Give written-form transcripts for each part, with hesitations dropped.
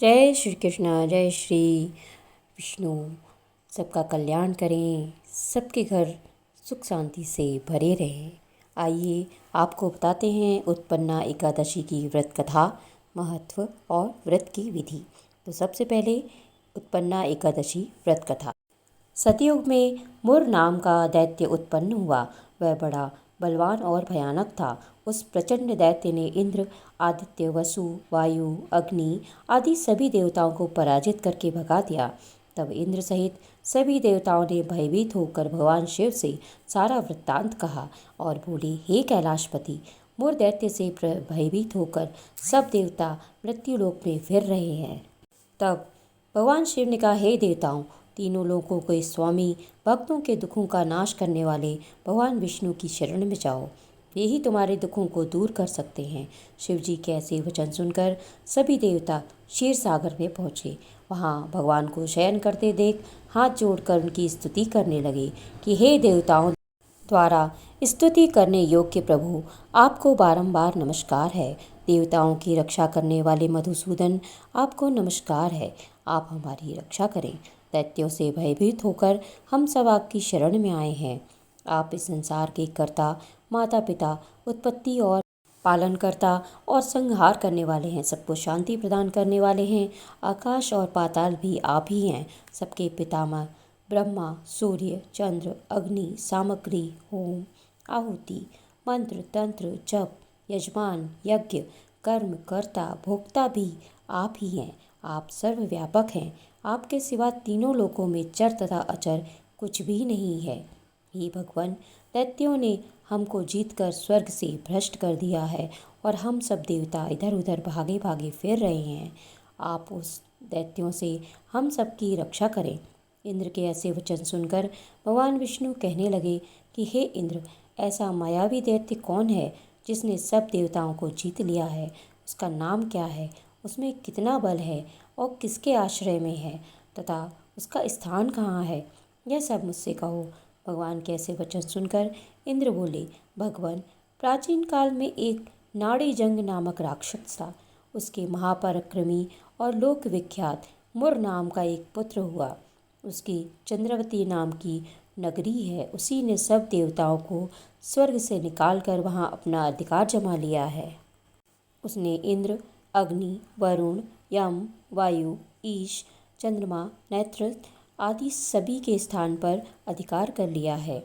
जय श्री कृष्ण, जय श्री विष्णु। सबका कल्याण करें, सबके घर सुख शांति से भरे रहें। आइए आपको बताते हैं उत्पन्ना एकादशी की व्रत कथा, महत्व और व्रत की विधि। तो सबसे पहले उत्पन्ना एकादशी व्रत कथा। सतयुग में मुर नाम का दैत्य उत्पन्न हुआ। वह बड़ा बलवान और भयानक था। उस प्रचंड दैत्य ने इंद्र, आदित्य, वसु, वायु, अग्नि आदि सभी देवताओं को पराजित करके भगा दिया। तब इंद्र सहित सभी देवताओं ने भयभीत होकर भगवान शिव से सारा वृत्तांत कहा और बोले, हे कैलाशपति, मुर दैत्य से भयभीत होकर सब देवता मृत्युलोक में फिर रहे हैं। तब भगवान शिव ने कहा, हे देवताओं, तीनों लोकों के स्वामी, भक्तों के दुखों का नाश करने वाले भगवान विष्णु की शरण में जाओ। ये ही तुम्हारे दुखों को दूर कर सकते हैं। शिव जी के ऐसे वचन सुनकर सभी देवता क्षीर सागर में पहुँचे। वहाँ भगवान को शयन करते देख हाथ जोड़कर उनकी स्तुति करने लगे कि हे देवताओं द्वारा स्तुति करने योग्य प्रभु, आपको बारंबार नमस्कार है। देवताओं की रक्षा करने वाले मधुसूदन, आपको नमस्कार है। आप हमारी रक्षा करें। दैत्यों से भयभीत होकर हम सब आपकी शरण में आए हैं। आप इस संसार के कर्ता, माता पिता, उत्पत्ति और पालनकर्ता और संहार करने वाले हैं। सबको शांति प्रदान करने वाले हैं। आकाश और पाताल भी आप ही हैं। सबके पितामह ब्रह्मा, सूर्य, चंद्र, अग्नि, सामग्री, होम, आहुति, मंत्र, तंत्र, जप, यजमान, यज्ञ, कर्म, कर्ता, भोक्ता भी आप ही हैं। आप सर्वव्यापक हैं। आपके सिवा तीनों लोकों में चर तथा अचर कुछ भी नहीं है। हे भगवान, दैत्यों ने हमको जीतकर स्वर्ग से भ्रष्ट कर दिया है और हम सब देवता इधर उधर भागे भागे फिर रहे हैं। आप उस दैत्यों से हम सब की रक्षा करें। इंद्र के ऐसे वचन सुनकर भगवान विष्णु कहने लगे कि हे इंद्र, ऐसा मायावी दैत्य कौन है जिसने सब देवताओं को जीत लिया है? उसका नाम क्या है? उसमें कितना बल है और किसके आश्रय में है तथा उसका स्थान कहाँ है? यह सब मुझसे कहो। भगवान के ऐसे वचन सुनकर इंद्र बोले, भगवान, प्राचीन काल में एक नाड़ी जंग नामक राक्षस था। उसके महापराक्रमी और लोक विख्यात मुर नाम का एक पुत्र हुआ। उसकी चंद्रवती नाम की नगरी है। उसी ने सब देवताओं को स्वर्ग से निकालकर वहाँ अपना अधिकार जमा लिया है। उसने इंद्र, अग्नि, वरुण, यम, वायु, ईश, चंद्रमा, नेत्र आदि सभी के स्थान पर अधिकार कर लिया है।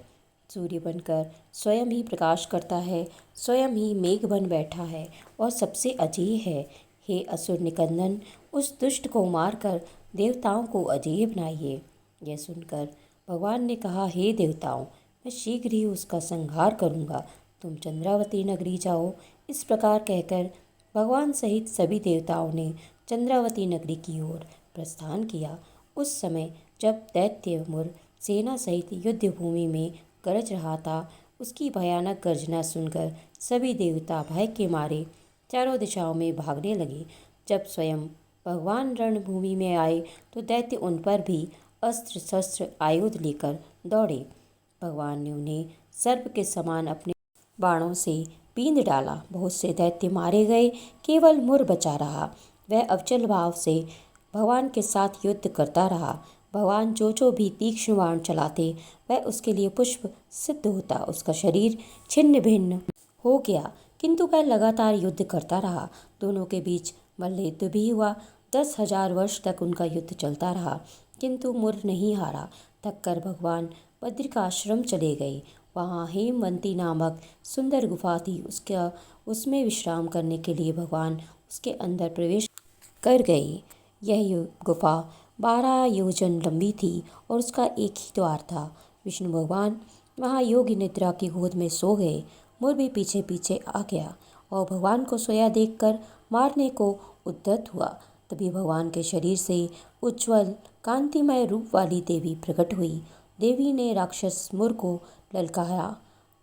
सूर्य बनकर स्वयं ही प्रकाश करता है, स्वयं ही मेघ बन बैठा है और सबसे अजेय है। हे असुर निकंदन, उस दुष्ट को मारकर देवताओं को अजेय बनाइए। यह सुनकर भगवान ने कहा, हे देवताओं, मैं शीघ्र ही उसका संहार करूँगा। तुम चंद्रावती नगरी जाओ। इस प्रकार कहकर भगवान सहित सभी देवताओं ने चंद्रावती नगरी की ओर प्रस्थान किया। उस समय जब दैत्य मुर सेना सहित युद्ध भूमि में गरज रहा था, उसकी भयानक गर्जना सुनकर सभी देवता भय के मारे चारों दिशाओं में भागने लगे। जब स्वयं भगवान रणभूमि में आए तो दैत्य उन पर भी अस्त्र शस्त्र आयुध लेकर दौड़े। भगवान ने उन्हें सर्प के समान अपने बाणों से बींध डाला। बहुत से दैत्य मारे गए, केवल मुर बचा रहा। वह अविचल भाव से भगवान के साथ युद्ध करता रहा। भगवान जो भी तीक्ष्ण बाण चलाते, वह उसके लिए पुष्प सिद्ध होता। उसका शरीर छिन्न भिन्न हो गया, किंतु वह लगातार युद्ध करता रहा। दोनों के बीच मल्लयुद्ध भी हुआ। 10,000 वर्ष तक उनका युद्ध चलता रहा, किंतु मुर नहीं हारा। थककर भगवान बद्रिकाश्रम चले गए। वहाँ हेमवंती नामक सुंदर गुफा थी। उसमें विश्राम करने के लिए भगवान उसके अंदर प्रवेश कर गए। यह गुफा 12 योजन लंबी थी और उसका एक ही द्वार था। विष्णु भगवान वहाँ योगी निद्रा की गोद में सो गए। मुर भी पीछे पीछे आ गया और भगवान को सोया देखकर मारने को उद्यत हुआ। तभी भगवान के शरीर से उज्ज्वल कांतिमय रूप वाली देवी प्रकट हुई। देवी ने राक्षस मुर को ललकारा,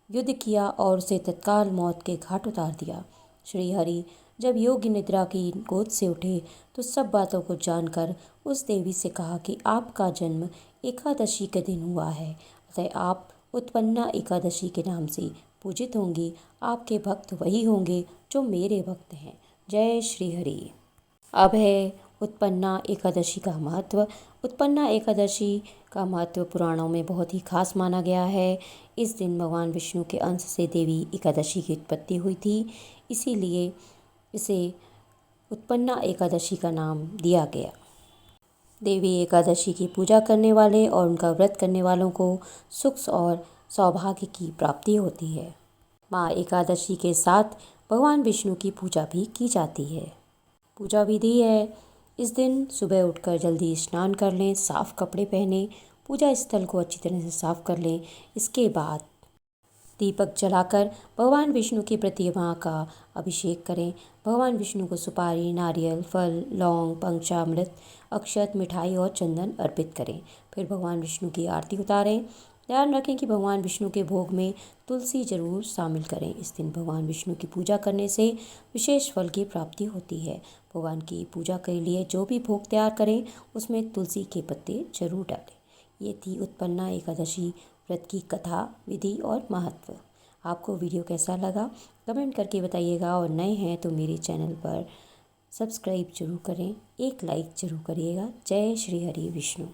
युद्ध किया और उसे तत्काल मौत के घाट उतार दिया। श्री हरि जब योगी निद्रा की गोद से उठे तो सब बातों को जानकर उस देवी से कहा कि आपका जन्म एकादशी के दिन हुआ है, अतः आप उत्पन्ना एकादशी के नाम से पूजित होंगी। आपके भक्त वही होंगे जो मेरे भक्त हैं। जय श्री हरि। अब है उत्पन्ना एकादशी का महत्व। उत्पन्ना एकादशी का महत्व पुराणों में बहुत ही खास माना गया है। इस दिन भगवान विष्णु के अंश से देवी एकादशी की उत्पत्ति हुई थी, इसीलिए इसे उत्पन्ना एकादशी का नाम दिया गया। देवी एकादशी की पूजा करने वाले और उनका व्रत करने वालों को सुख और सौभाग्य की प्राप्ति होती है। माँ एकादशी के साथ भगवान विष्णु की पूजा भी की जाती है। पूजा विधि है, इस दिन सुबह उठकर जल्दी स्नान कर लें, साफ कपड़े पहनें, पूजा स्थल को अच्छी तरह से साफ कर लें। इसके बाद दीपक जलाकर भगवान विष्णु की प्रतिमा का अभिषेक करें। भगवान विष्णु को सुपारी, नारियल, फल, लौंग, पंचामृत, अक्षत, मिठाई और चंदन अर्पित करें। फिर भगवान विष्णु की आरती उतारें। ध्यान रखें कि भगवान विष्णु के भोग में तुलसी जरूर शामिल करें। इस दिन भगवान विष्णु की पूजा करने से विशेष फल की प्राप्ति होती है। भगवान की पूजा के लिए जो भी भोग तैयार करें उसमें तुलसी के पत्ते जरूर डालें। ये थी उत्पन्ना एकादशी व्रत की कथा, विधि और महत्व। आपको वीडियो कैसा लगा कमेंट करके बताइएगा, और नए हैं तो मेरे चैनल पर सब्सक्राइब जरूर करें, एक लाइक जरूर करिएगा। जय श्री हरि विष्णु।